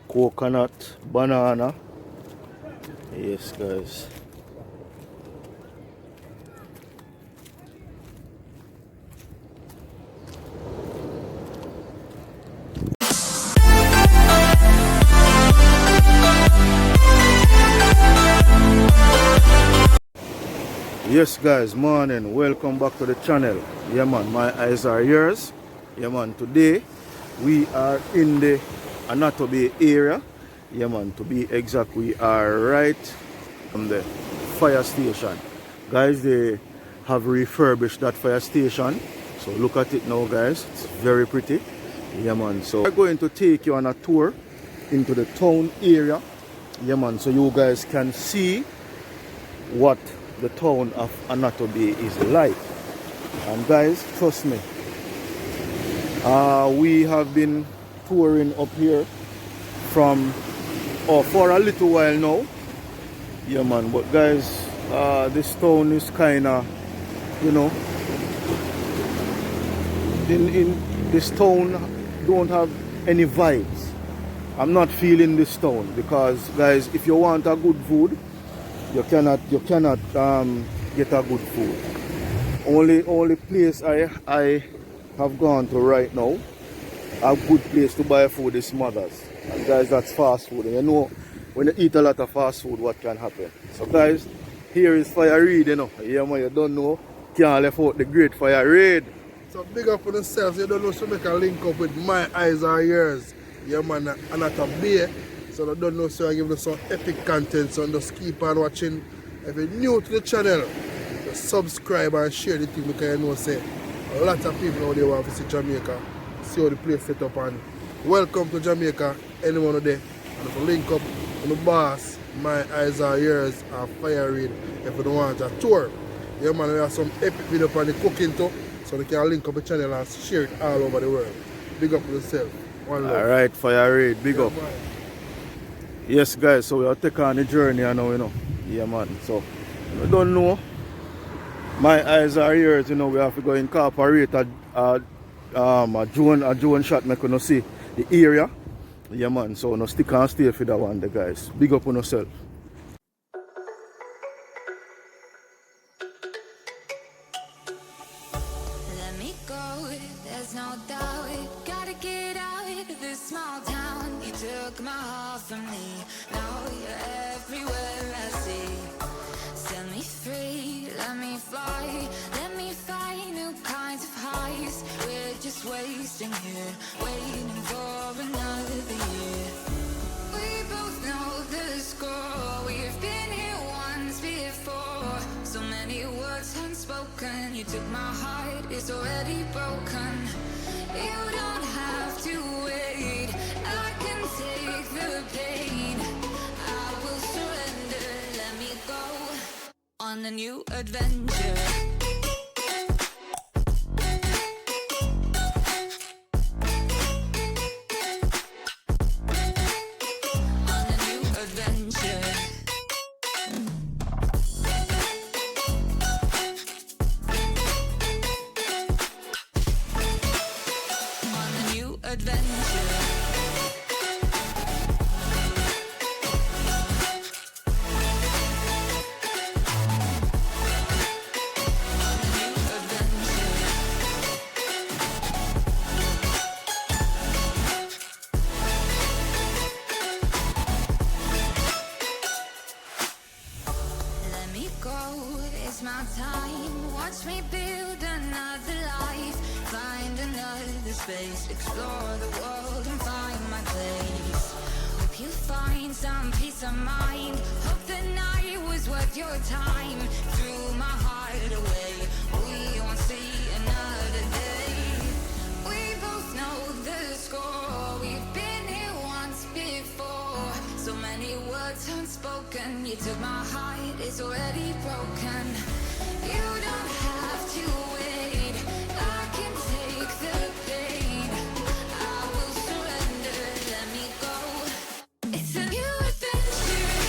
coconut, banana. Yes, guys. Yes, guys, morning. Welcome back to the channel. Yeah, man, my eyes are yours. Yeah, man, today we are in the Annotto Bay area. Yeah, man, to be exact, we are right from the fire station. Guys, they have refurbished that fire station. So look at it now, guys. It's very pretty. Yeah, man. So we're going to take you on a tour into the town area. Yeah, man. So you guys can see what the town of Annotto Bay is like. And guys, trust me, we have been touring up here from for a little while now. Yeah, man. But guys, this town is kind of, you know, in this town don't have any vibes. I'm not feeling this town because, guys, if you want a good food, you cannot get a good food. Only place I have gone to right now, a good place to buy food is Mother's. And guys, that's fast food. And you know, when you eat a lot of fast food, what can happen? So guys, here is Fire Raid, you know. Yeah, man, you don't know, can't left out the great Fire Raid. So big up for themselves. You don't know, so make a link up with My Eyes Are Yours. Yeah, man, Annotto Bay. So I don't know, so I give you some epic content. So just keep on watching. If you're new to the channel, just subscribe and share the thing, because you know, say a lot of people out there want to see Jamaica, see how the place set up, and welcome to Jamaica. Anyone out there, and if you link up with the boss, My Eyes Are Yours, and Fire Raid, if you don't want a tour. Yeah, man, we have some epic video on the cooking too, so they can link up the channel and share it all over the world. Big up for yourself. One love. Alright, Fire Raid, big up. Man. Yes, guys, so we are taking on the journey now, you know. Yeah, man. So, you don't know, My Eyes Are Yours, you know, we have to go incorporate a drone shot, make you see the area. Yeah, man. So, no stick and stay for that one, the guys. Big up on yourself. Let me go, there's no doubt. Gotta get out of this small town. You took my heart from me, now you're everywhere I see. Set me free, let me fly. Let me find new kinds of highs. We're just wasting here, waiting for another year. We both know the score, we've been here once before. So many words unspoken, you took my heart, it's already broken. You don't have to wait, I can take the pain. I will surrender, let me go on a new adventure. My time, watch me build another life, find another space, explore the world and find my place. Hope you find some peace of mind, hope the night was worth your time. Threw my heart away, we won't see another day. We both know the score, we've been here once before. So many words unspoken, you took my heart, it's already broken. You don't have to wait, I can take the pain. I will surrender, let me go. It's a new adventure.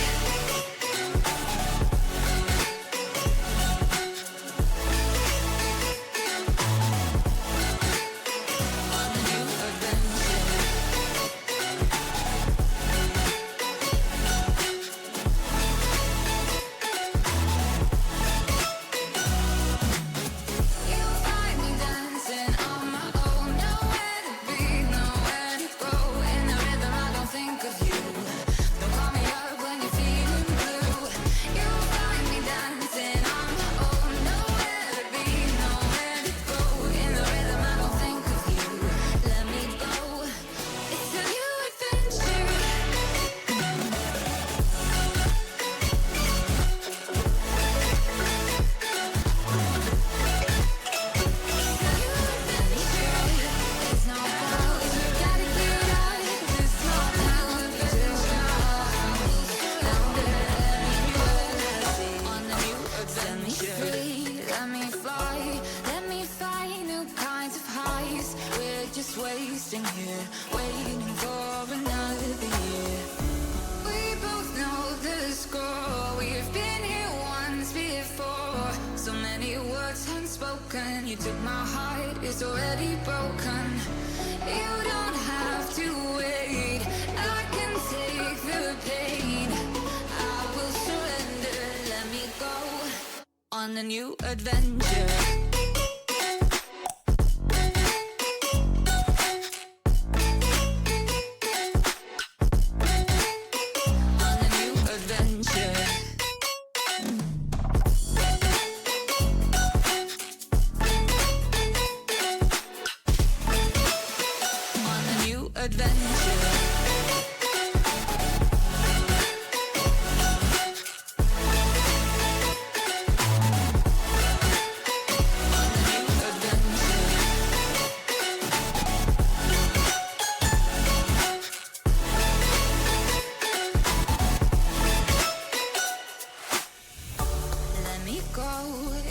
here, waiting for another year. We both know the score. We've been here once before. So many words unspoken. You took my heart, it's already broken. You don't have to wait. I can take the pain. I will surrender. Let me go on a new adventure.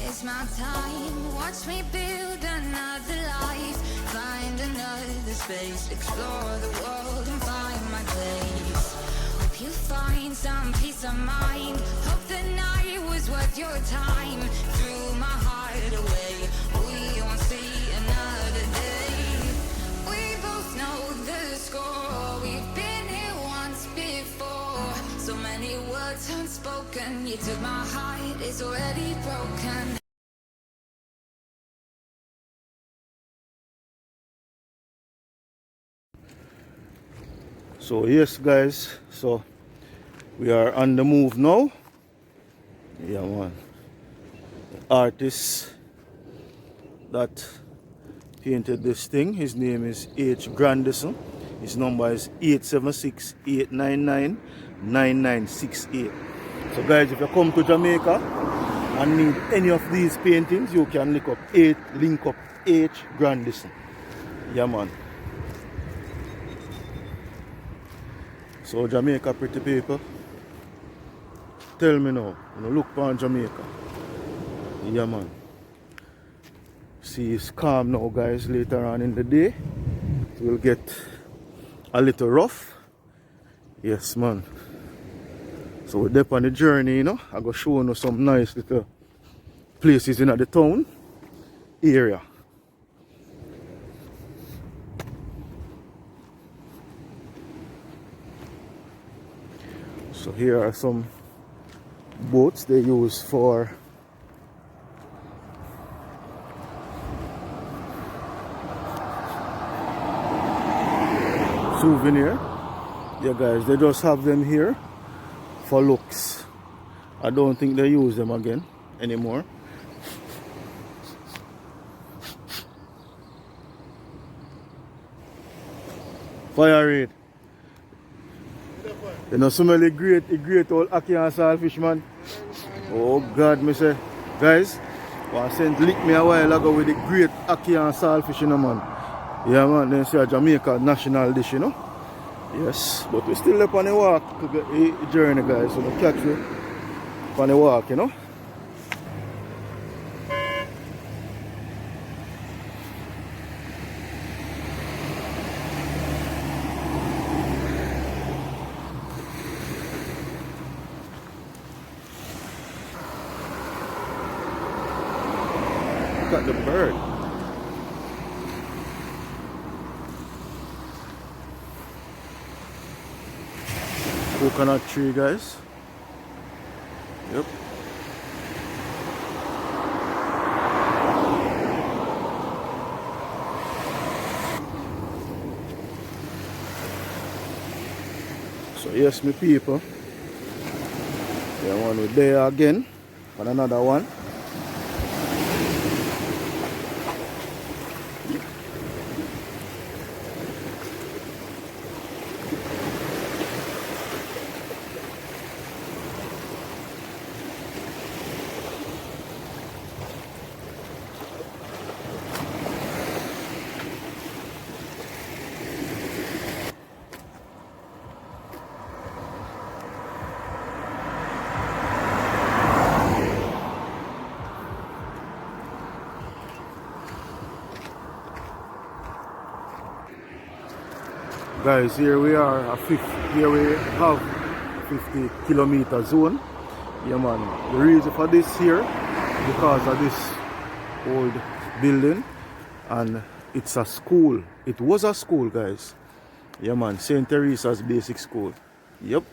It's my time, watch me build another life. Find another space, explore the world and find my place. Hope you find some peace of mind. Hope the night was worth your time. Threw my heart away, we won't see another day. We both know the score. We've been here once before. So many words unspoken. You took my heart, it's already broken. So yes guys, so we are on the move now. Yeah man, the artist that painted this thing, his name is H. Grandison. His number is 876-899-9968. So guys, if you come to Jamaica and need any of these paintings, you can link up H. Grandison. Yeah man. So Jamaica pretty people, tell me now, look on Jamaica. Yeah man. See, it's calm now guys. Later on in the day it will get a little rough. Yes man. So we're up on the journey, I'm gonna show you some nice little places in the town area. So here are some boats they use for souvenir. Yeah guys, they just have them here for looks. I don't think they use them again anymore. Fire raid. You know, some of the great old ackee and saltfish, man. Oh God, me say, guys, I sent lick me a while ago with the great ackee and saltfish, man. Yeah, man, then say a Jamaica national dish, Yes, but we still up on the walk to get the journey, guys. So we catch you on the walk, Look at the bird. Coconut tree, guys. Yep. So yes, my people. Yeah, one we're there again on another one. Guys, here we are, here we have 50-kilometer zone. Yeah man, the reason for this here, because of this old building, and it's a school. It was a school, guys. Yeah man, St. Teresa's Basic School. Yep.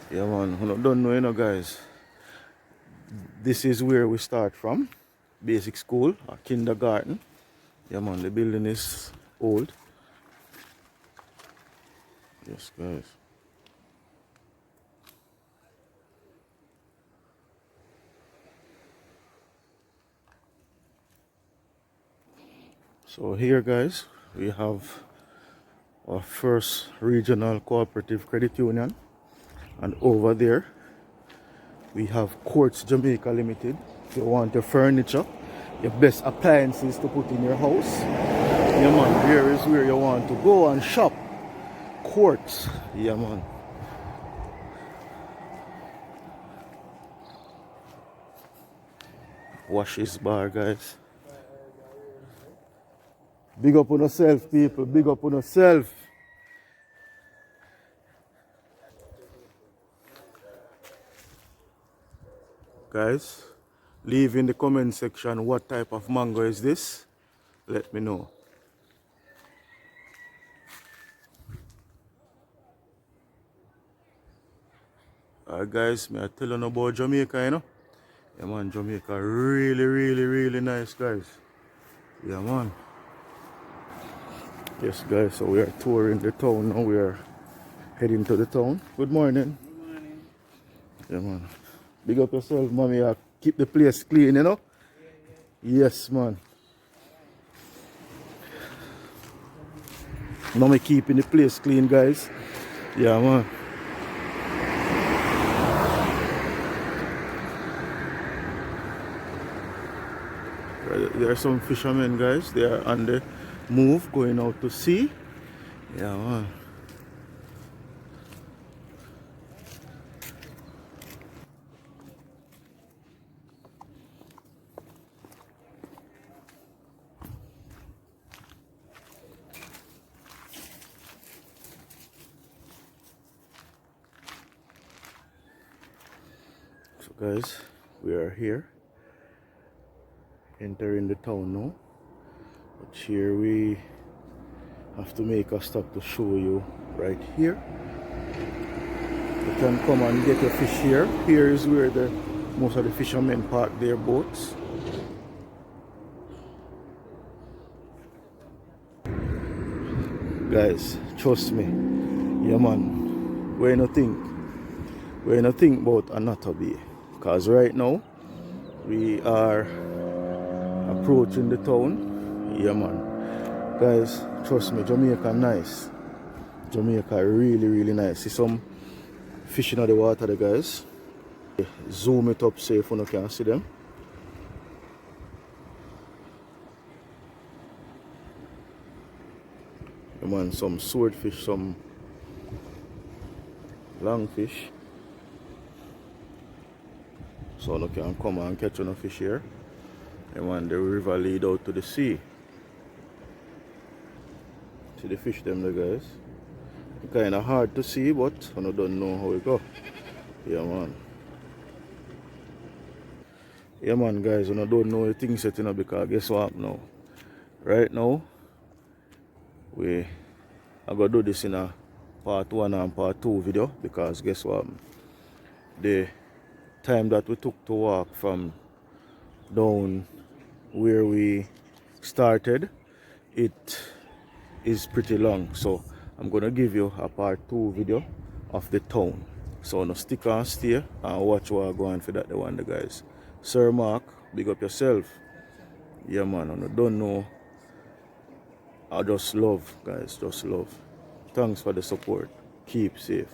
Yeah man, who don't know, you know, guys. This is where we start from. Basic school, or kindergarten. Yeah man, the building is old. Yes, guys. So here, guys, we have our first regional cooperative credit union, and over there we have Quartz Jamaica Limited. If you want your furniture, your best appliances to put in your house, yeah man, here is where you want to go and shop. Quartz, yeah man. Wash his bar, guys. Big up on yourself, people. Big up on yourself. Guys, leave in the comment section what type of mango is this. Let me know. Alright guys, may I tell you about Jamaica, you know? Yeah man, Jamaica really nice, guys. Yeah man. Yes guys, so we are touring the town now. We are heading to the town. Good morning. Good morning. Yeah man. Big up yourself, mommy. Keep the place clean, you know? Yes man. Mommy keeping the place clean, guys. Yeah man. There are some fishermen, guys. They are on the move, going out to sea. Yeah man. So guys, we are here, entering the town now. But here we have to make a stop to show you right here. You can come and get your fish here. Here is where most of the fishermen park their boats. Guys, trust me. Yeah man, we no think about Annotto Bay. Because right now we are approaching the town. Yeah man. Guys, trust me, Jamaica nice. Jamaica really nice. See some fish in the water there, guys. Zoom it up so if you can see them. Yeah man, some swordfish, some lungfish. So you can come and catch on a fish here. And when the river lead out to the sea. See the fish them there, guys. It's kind of hard to see, but I don't know how it go. Yeah man. Yeah man, guys, I don't know the things set, you know, because guess what now? Right now I gotta do this in a part 1 and part 2 video, because guess what? The time that we took to walk from down where we started, it is pretty long. So I'm gonna give you a part 2 video of the town. So now stick and stay and watch what I'm going for that the one, the guys. Sir Mark, big up yourself. Yeah man, I don't know. I just love, guys, just love. Thanks for the support. Keep safe.